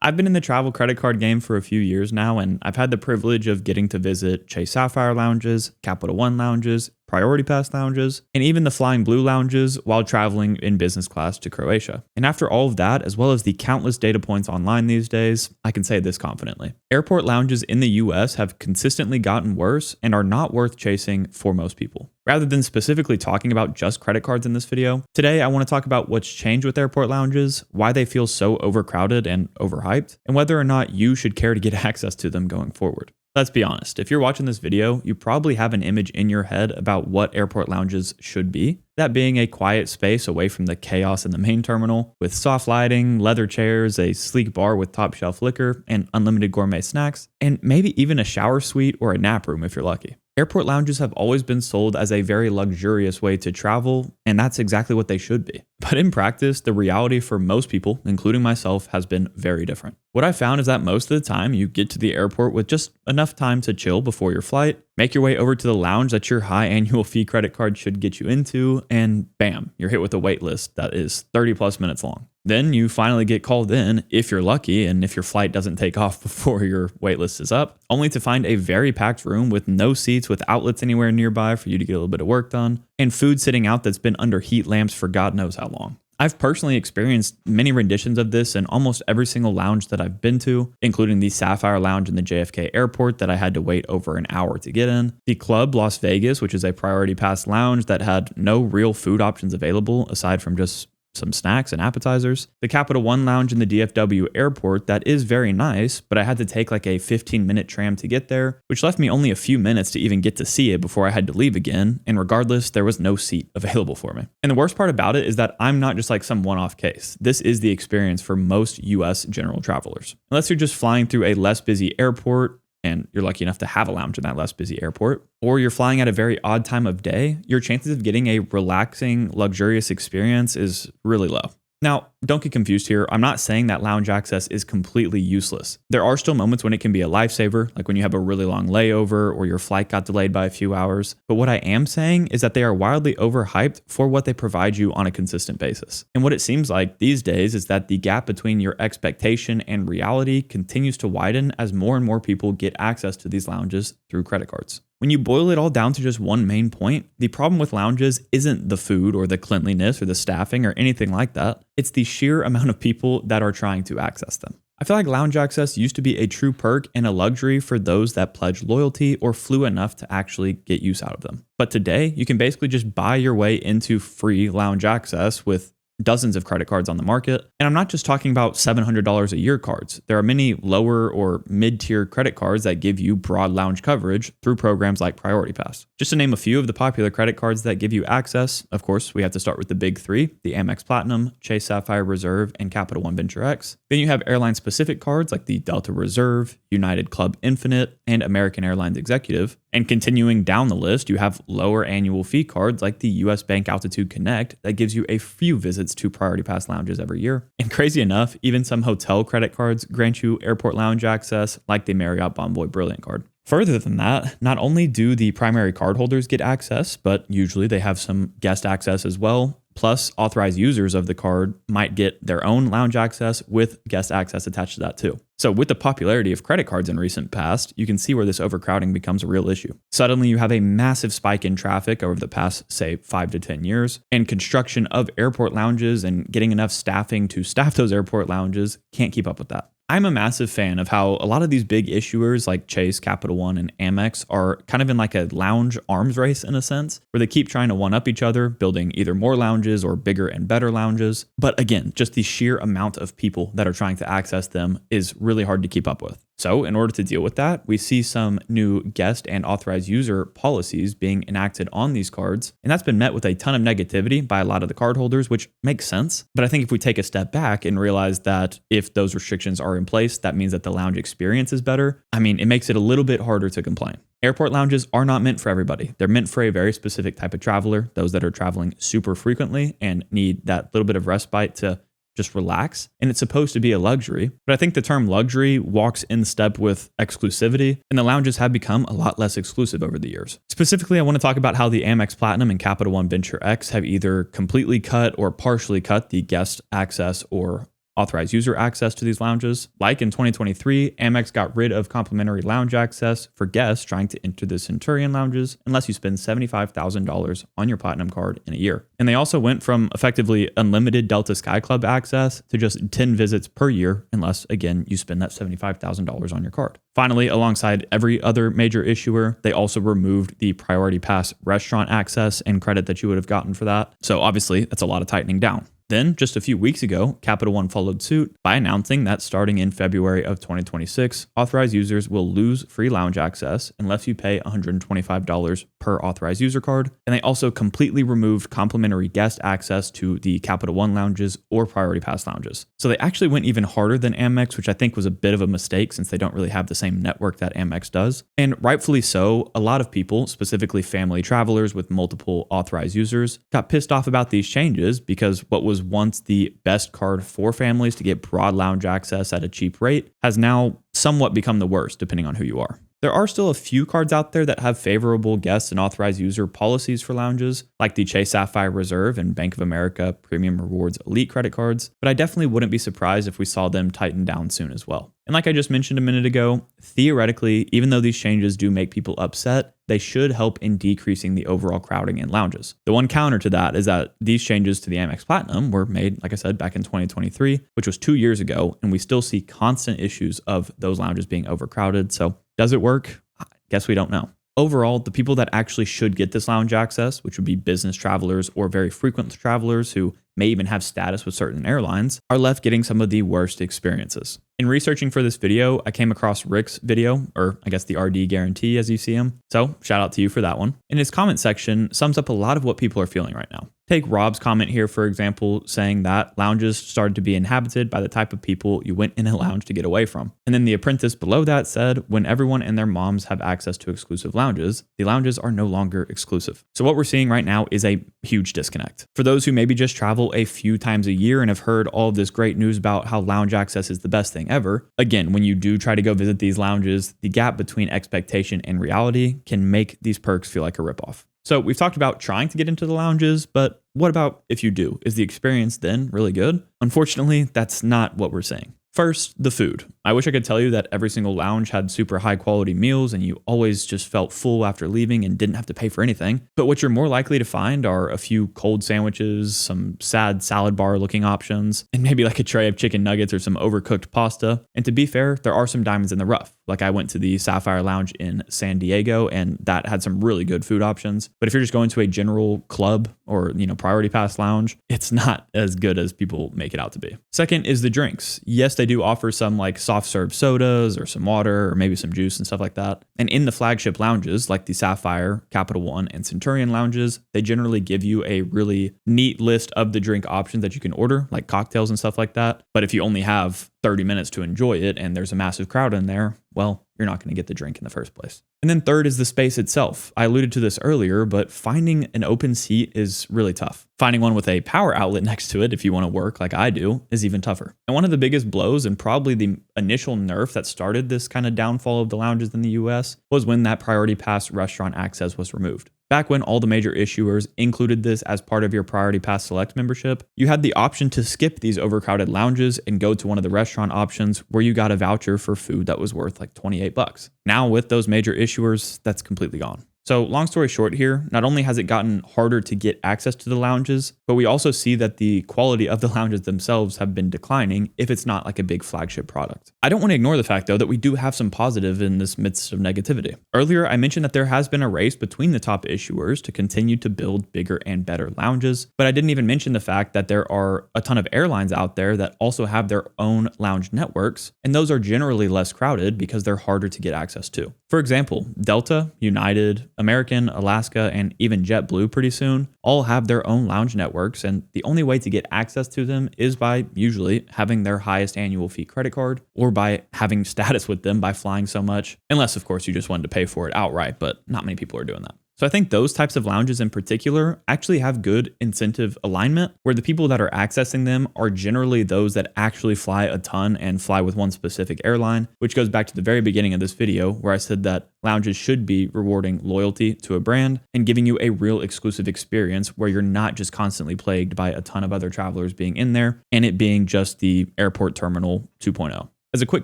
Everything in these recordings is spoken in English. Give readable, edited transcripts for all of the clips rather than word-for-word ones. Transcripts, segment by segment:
I've been in the travel credit card game for a few years now, and I've had the privilege of getting to visit Chase Sapphire lounges, Capital One lounges, Priority Pass lounges, and even the Flying Blue lounges while traveling in business class to Croatia. And after all of that, as well as the countless data points online these days, I can say this confidently. Airport lounges in the US have consistently gotten worse and are not worth chasing for most people. Rather than specifically talking about just credit cards in this video, today I want to talk about what's changed with airport lounges, why they feel so overcrowded and overhyped, and whether or not you should care to get access to them going forward. Let's be honest, if you're watching this video, you probably have an image in your head about what airport lounges should be. That being a quiet space away from the chaos in the main terminal, with soft lighting, leather chairs, a sleek bar with top shelf liquor, and unlimited gourmet snacks, and maybe even a shower suite or a nap room if you're lucky. Airport lounges have always been sold as a very luxurious way to travel, and that's exactly what they should be. But in practice, the reality for most people, including myself, has been very different. What I found is that most of the time you get to the airport with just enough time to chill before your flight, make your way over to the lounge that your high annual fee credit card should get you into, and bam, you're hit with a wait list that is 30 plus minutes long. Then you finally get called in if you're lucky and if your flight doesn't take off before your waitlist is up, only to find a very packed room with no seats with outlets anywhere nearby for you to get a little bit of work done, and food sitting out that's been under heat lamps for God knows how long. I've personally experienced many renditions of this in almost every single lounge that I've been to, including the Sapphire Lounge in the JFK airport that I had to wait over an hour to get in, the Club Las Vegas, which is a Priority Pass lounge that had no real food options available aside from just some snacks and appetizers, the Capital One lounge in the DFW airport that is very nice, but I had to take like a 15-minute tram to get there, which left me only a few minutes to even get to see it before I had to leave again, and regardless, there was no seat available for me. And the worst part about it is that I'm not just like some one-off case. This is the experience for most US general travelers. Unless you're just flying through a less busy airport, and you're lucky enough to have a lounge in that less busy airport, or you're flying at a very odd time of day, your chances of getting a relaxing, luxurious experience is really low. Now, don't get confused here. I'm not saying that lounge access is completely useless. There are still moments when it can be a lifesaver, like when you have a really long layover or your flight got delayed by a few hours. But what I am saying is that they are wildly overhyped for what they provide you on a consistent basis. And what it seems like these days is that the gap between your expectation and reality continues to widen as more and more people get access to these lounges through credit cards. When you boil it all down to just one main point, the problem with lounges isn't the food or the cleanliness or the staffing or anything like that. It's the sheer amount of people that are trying to access them. I feel like lounge access used to be a true perk and a luxury for those that pledged loyalty or flew enough to actually get use out of them. But today, you can basically just buy your way into free lounge access with dozens of credit cards on the market. And I'm not just talking about $700 a year cards. There are many lower or mid-tier credit cards that give you broad lounge coverage through programs like Priority Pass. Just to name a few of the popular credit cards that give you access, of course, we have to start with the big three, the Amex Platinum, Chase Sapphire Reserve, and Capital One Venture X. Then you have airline-specific cards like the Delta Reserve, United Club Infinite, and American Airlines Executive. And continuing down the list, you have lower annual fee cards like the US Bank Altitude Connect that gives you a few visits to Priority Pass lounges every year. And crazy enough, even some hotel credit cards grant you airport lounge access like the Marriott Bonvoy Brilliant card. Further than that, not only do the primary cardholders get access, but usually they have some guest access as well. Plus, authorized users of the card might get their own lounge access with guest access attached to that too. So with the popularity of credit cards in recent past, you can see where this overcrowding becomes a real issue. Suddenly, you have a massive spike in traffic over the past, say, 5 to 10 years, and construction of airport lounges and getting enough staffing to staff those airport lounges can't keep up with that. I'm a massive fan of how a lot of these big issuers like Chase, Capital One, and Amex are kind of in like a lounge arms race in a sense, where they keep trying to one-up each other, building either more lounges or bigger and better lounges. But again, just the sheer amount of people that are trying to access them is really hard to keep up with. So in order to deal with that, we see some new guest and authorized user policies being enacted on these cards. And that's been met with a ton of negativity by a lot of the cardholders, which makes sense. But I think if we take a step back and realize that if those restrictions are in place, that means that the lounge experience is better. I mean, it makes it a little bit harder to complain. Airport lounges are not meant for everybody. They're meant for a very specific type of traveler, those that are traveling super frequently and need that little bit of respite to just relax. And it's supposed to be a luxury. But I think the term luxury walks in step with exclusivity, and the lounges have become a lot less exclusive over the years. Specifically, I want to talk about how the Amex Platinum and Capital One Venture X have either completely cut or partially cut the guest access or authorized user access to these lounges. Like in 2023, Amex got rid of complimentary lounge access for guests trying to enter the Centurion lounges unless you spend $75,000 on your Platinum card in a year. And they also went from effectively unlimited Delta Sky Club access to just 10 visits per year unless, again, you spend that $75,000 on your card. Finally, alongside every other major issuer, they also removed the Priority Pass restaurant access and credit that you would have gotten for that. So obviously, that's a lot of tightening down. Then, just a few weeks ago, Capital One followed suit by announcing that starting in February of 2026, authorized users will lose free lounge access unless you pay $125 per authorized user card. And they also completely removed complimentary guest access to the Capital One lounges or Priority Pass lounges. So they actually went even harder than Amex, which I think was a bit of a mistake since they don't really have the same network that Amex does. And rightfully so, a lot of people, specifically family travelers with multiple authorized users, got pissed off about these changes because what was once the best card for families to get broad lounge access at a cheap rate has now somewhat become the worst, depending on who you are. There are still a few cards out there that have favorable guest and authorized user policies for lounges, like the Chase Sapphire Reserve and Bank of America Premium Rewards Elite credit cards, but I definitely wouldn't be surprised if we saw them tighten down soon as well. And like I just mentioned a minute ago, theoretically, even though these changes do make people upset, they should help in decreasing the overall crowding in lounges. The one counter to that is that these changes to the Amex Platinum were made, like I said, back in 2023, which was 2 years ago, and we still see constant issues of those lounges being overcrowded. So does it work? I guess we don't know. Overall, the people that actually should get this lounge access, which would be business travelers or very frequent travelers who may even have status with certain airlines, are left getting some of the worst experiences. In researching for this video, I came across Rick's video, or I guess the RD guarantee as you see him. So shout out to you for that one. And his comment section sums up a lot of what people are feeling right now. Take Rob's comment here, for example, saying that lounges started to be inhabited by the type of people you went in a lounge to get away from. And then the apprentice below that said, when everyone and their moms have access to exclusive lounges, the lounges are no longer exclusive. So what we're seeing right now is a huge disconnect. For those who maybe just travel a few times a year and have heard all of this great news about how lounge access is the best thing ever, again, when you do try to go visit these lounges, the gap between expectation and reality can make these perks feel like a ripoff. So we've talked about trying to get into the lounges, but what about if you do? Is the experience then really good? Unfortunately, that's not what we're saying. First, the food. I wish I could tell you that every single lounge had super high quality meals and you always just felt full after leaving and didn't have to pay for anything. But what you're more likely to find are a few cold sandwiches, some sad salad bar looking options, and maybe like a tray of chicken nuggets or some overcooked pasta. And to be fair, there are some diamonds in the rough. Like I went to the Sapphire Lounge in San Diego and that had some really good food options. But if you're just going to a general club or, Priority Pass lounge, it's not as good as people make it out to be. Second is the drinks. Yes, they do offer some like soft serve sodas or some water or maybe some juice and stuff like that. And in the flagship lounges like the Sapphire, Capital One, and Centurion lounges, they generally give you a really neat list of the drink options that you can order, like cocktails and stuff like that. But if you only have 30 minutes to enjoy it and there's a massive crowd in there, well, you're not going to get the drink in the first place. And then third is the space itself. I alluded to this earlier, but finding an open seat is really tough. Finding one with a power outlet next to it, if you want to work like I do, is even tougher. And one of the biggest blows and probably the initial nerf that started this kind of downfall of the lounges in the US was when that Priority Pass restaurant access was removed. Back when all the major issuers included this as part of your Priority Pass Select membership, you had the option to skip these overcrowded lounges and go to one of the restaurant options where you got a voucher for food that was worth like $28. Now with those major issuers, that's completely gone. So long story short here, not only has it gotten harder to get access to the lounges, but we also see that the quality of the lounges themselves have been declining if it's not like a big flagship product. I don't want to ignore the fact though that we do have some positive in this midst of negativity. Earlier, I mentioned that there has been a race between the top issuers to continue to build bigger and better lounges, but I didn't even mention the fact that there are a ton of airlines out there that also have their own lounge networks, and those are generally less crowded because they're harder to get access to. For example, Delta, United, American, Alaska, and even JetBlue pretty soon all have their own lounge networks, and the only way to get access to them is by usually having their highest annual fee credit card or by having status with them by flying so much, unless of course you just wanted to pay for it outright, but not many people are doing that. So I think those types of lounges in particular actually have good incentive alignment, where the people that are accessing them are generally those that actually fly a ton and fly with one specific airline, which goes back to the very beginning of this video where I said that lounges should be rewarding loyalty to a brand and giving you a real exclusive experience where you're not just constantly plagued by a ton of other travelers being in there and it being just the airport terminal 2.0. As a quick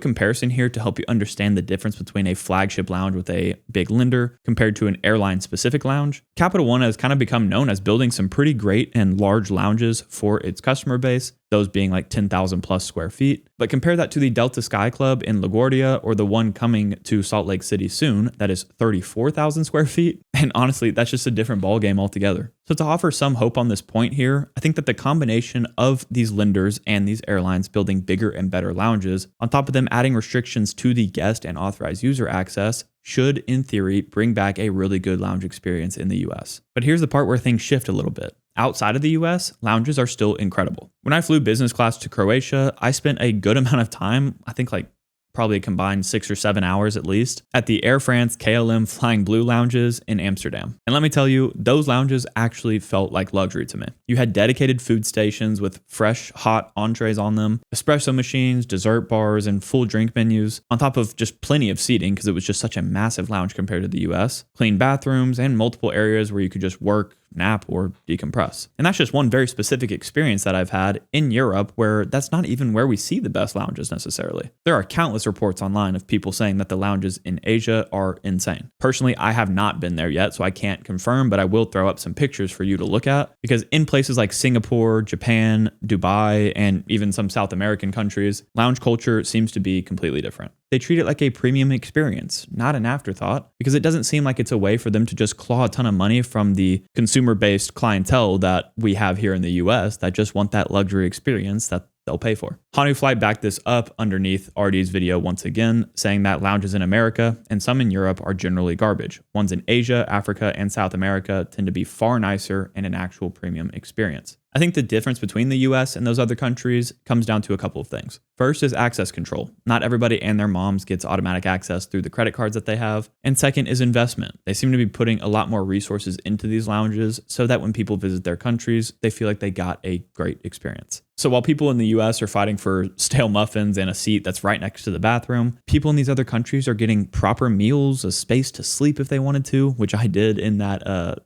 comparison here to help you understand the difference between a flagship lounge with a big lender compared to an airline-specific lounge, Capital One has kind of become known as building some pretty great and large lounges for its customer base, those being like 10,000 plus square feet. But compare that to the Delta Sky Club in LaGuardia or the one coming to Salt Lake City soon that is 34,000 square feet. And honestly, that's just a different ballgame altogether. So to offer some hope on this point here, I think that the combination of these lenders and these airlines building bigger and better lounges, on top of them adding restrictions to the guest and authorized user access, should, in theory, bring back a really good lounge experience in the US. But here's the part where things shift a little bit. Outside of the US, lounges are still incredible. When I flew business class to Croatia, I spent a good amount of time, I think like probably a combined 6 or 7 hours at least, at the Air France KLM Flying Blue lounges in Amsterdam. And let me tell you, those lounges actually felt like luxury to me. You had dedicated food stations with fresh, hot entrees on them, espresso machines, dessert bars, and full drink menus, on top of just plenty of seating because it was just such a massive lounge compared to the US, clean bathrooms, and multiple areas where you could just work, nap, or decompress. And that's just one very specific experience that I've had in Europe where that's not even where we see the best lounges necessarily. There are countless reports online of people saying that the lounges in Asia are insane. Personally, I have not been there yet, so I can't confirm, but I will throw up some pictures for you to look at because in places like Singapore, Japan, Dubai, and even some South American countries, lounge culture seems to be completely different. They treat it like a premium experience, not an afterthought, because it doesn't seem like it's a way for them to just claw a ton of money from the consumer-based clientele that we have here in the US that just want that luxury experience that they'll pay for. Hanu Flight backed this up underneath RD's video once again, saying that lounges in America and some in Europe are generally garbage. Ones in Asia, Africa, and South America tend to be far nicer and an actual premium experience. I think the difference between the US and those other countries comes down to a couple of things. First is access control. Not everybody and their moms gets automatic access through the credit cards that they have. And second is investment. They seem to be putting a lot more resources into these lounges so that when people visit their countries, they feel like they got a great experience. So while people in the US are fighting for stale muffins and a seat that's right next to the bathroom, people in these other countries are getting proper meals, a space to sleep if they wanted to, which I did in that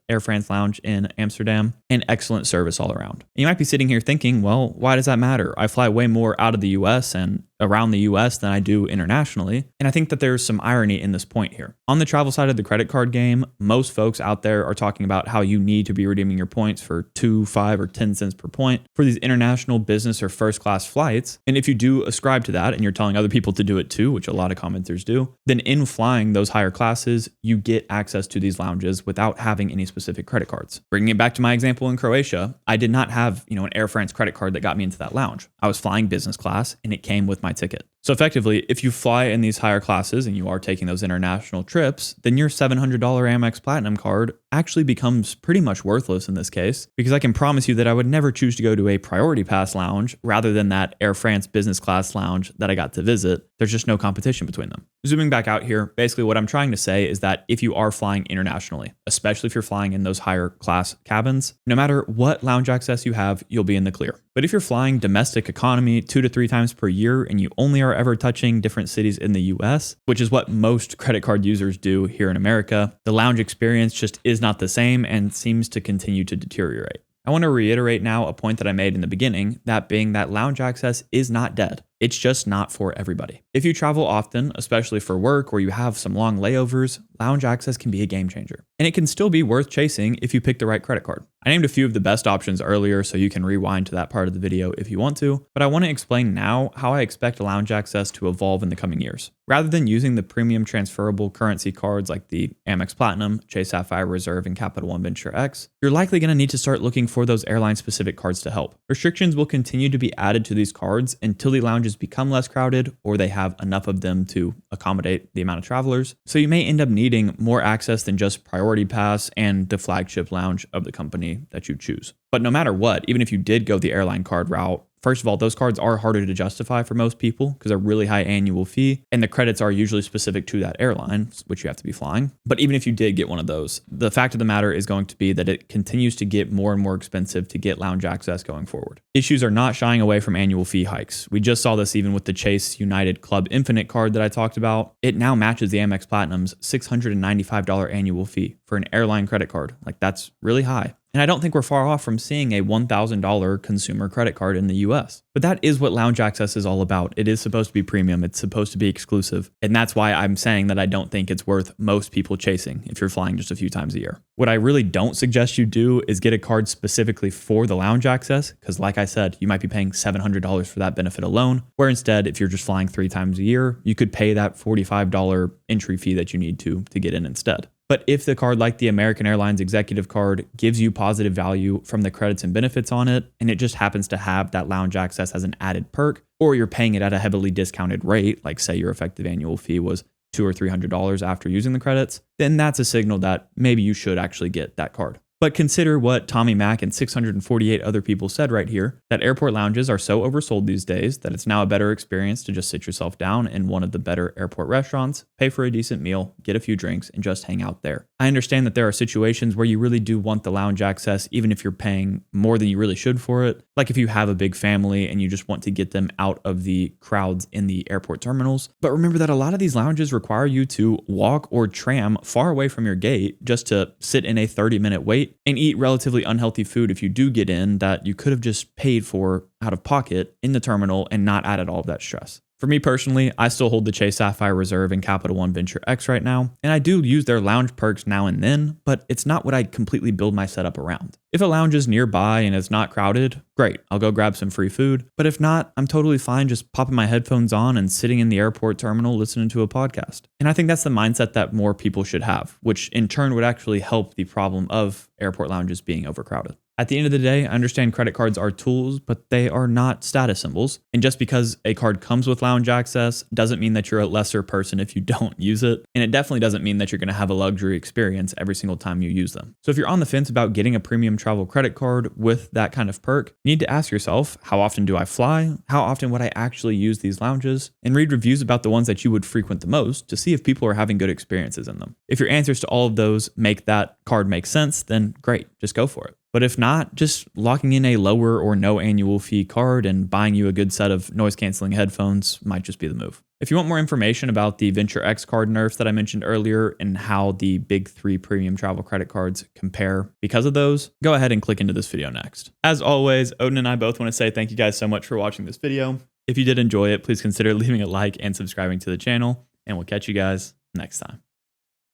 Air France lounge in Amsterdam, and excellent service all around. And you might be sitting here thinking, well, why does that matter? I fly way more out of the US and around the US than I do internationally. And I think that there's some irony in this point here. On the travel side of the credit card game, most folks out there are talking about how you need to be redeeming your points for 2, 5, or 10 cents per point for these international business or first class flights. And if you do ascribe to that and you're telling other people to do it too, which a lot of commenters do, then in flying those higher classes, you get access to these lounges without having any specific credit cards. Bringing it back to my example in Croatia, I did not have, an Air France credit card that got me into that lounge. I was flying business class and it came with my ticket. So effectively, if you fly in these higher classes and you are taking those international trips, then your $700 Amex Platinum card actually becomes pretty much worthless in this case, because I can promise you that I would never choose to go to a priority pass lounge rather than that Air France business class lounge that I got to visit. There's just no competition between them. Zooming back out here, basically what I'm trying to say is that if you are flying internationally, especially if you're flying in those higher class cabins, no matter what lounge access you have, you'll be in the clear. But if you're flying domestic economy 2 to 3 times per year and you only are ever touching different cities in the US, which is what most credit card users do here in America, the lounge experience just is not the same and seems to continue to deteriorate. I want to reiterate now a point that I made in the beginning, that being that lounge access is not dead. It's just not for everybody. If you travel often, especially for work or you have some long layovers, lounge access can be a game changer. And it can still be worth chasing if you pick the right credit card. I named a few of the best options earlier, so you can rewind to that part of the video if you want to, but I want to explain now how I expect lounge access to evolve in the coming years. Rather than using the premium transferable currency cards like the Amex Platinum, Chase Sapphire Reserve, and Capital One Venture X, you're likely going to need to start looking for those airline-specific cards to help. Restrictions will continue to be added to these cards until the lounges become less crowded or they have enough of them to accommodate the amount of travelers. So you may end up needing more access than just Priority Pass and the flagship lounge of the company that you choose. But no matter what, even if you did go the airline card route First of all, those cards are harder to justify for most people because they're really high annual fee, and the credits are usually specific to that airline, which you have to be flying. But even if you did get one of those, the fact of the matter is going to be that it continues to get more and more expensive to get lounge access going forward. Issues are not shying away from annual fee hikes. We just saw this even with the Chase United Club Infinite card that I talked about. It now matches the Amex Platinum's $695 annual fee for an airline credit card. Like, that's really high. And I don't think we're far off from seeing a $1,000 consumer credit card in the US. But that is what lounge access is all about. It is supposed to be premium. It's supposed to be exclusive. And that's why I'm saying that I don't think it's worth most people chasing if you're flying just a few times a year. What I really don't suggest you do is get a card specifically for the lounge access, because like I said, you might be paying $700 for that benefit alone, where instead, if you're just flying 3 times a year, you could pay that $45 entry fee that you need to get in instead. But if the card, like the American Airlines Executive Card, gives you positive value from the credits and benefits on it, and it just happens to have that lounge access as an added perk, or you're paying it at a heavily discounted rate, like say your effective annual fee was $200 or $300 after using the credits, then that's a signal that maybe you should actually get that card. But consider what Tommy Mack and 648 other people said right here, that airport lounges are so oversold these days that it's now a better experience to just sit yourself down in one of the better airport restaurants, pay for a decent meal, get a few drinks, and just hang out there. I understand that there are situations where you really do want the lounge access, even if you're paying more than you really should for it. Like if you have a big family and you just want to get them out of the crowds in the airport terminals. But remember that a lot of these lounges require you to walk or tram far away from your gate just to sit in a 30-minute wait and eat relatively unhealthy food if you do get in that you could have just paid for out of pocket in the terminal and not added all of that stress. For me personally, I still hold the Chase Sapphire Reserve and Capital One Venture X right now, and I do use their lounge perks now and then, but it's not what I completely build my setup around. If a lounge is nearby and it's not crowded, great, I'll go grab some free food, but if not, I'm totally fine just popping my headphones on and sitting in the airport terminal listening to a podcast. And I think that's the mindset that more people should have, which in turn would actually help the problem of airport lounges being overcrowded. At the end of the day, I understand credit cards are tools, but they are not status symbols. And just because a card comes with lounge access doesn't mean that you're a lesser person if you don't use it. And it definitely doesn't mean that you're going to have a luxury experience every single time you use them. So if you're on the fence about getting a premium travel credit card with that kind of perk, you need to ask yourself, how often do I fly? How often would I actually use these lounges? And read reviews about the ones that you would frequent the most to see if people are having good experiences in them. If your answers to all of those make that card make sense, then great, just go for it. But if not, just locking in a lower or no annual fee card and buying you a good set of noise canceling headphones might just be the move. If you want more information about the Venture X card nerfs that I mentioned earlier and how the big 3 premium travel credit cards compare because of those, go ahead and click into this video next. As always, Odin and I both want to say thank you guys so much for watching this video. If you did enjoy it, please consider leaving a like and subscribing to the channel, and we'll catch you guys next time.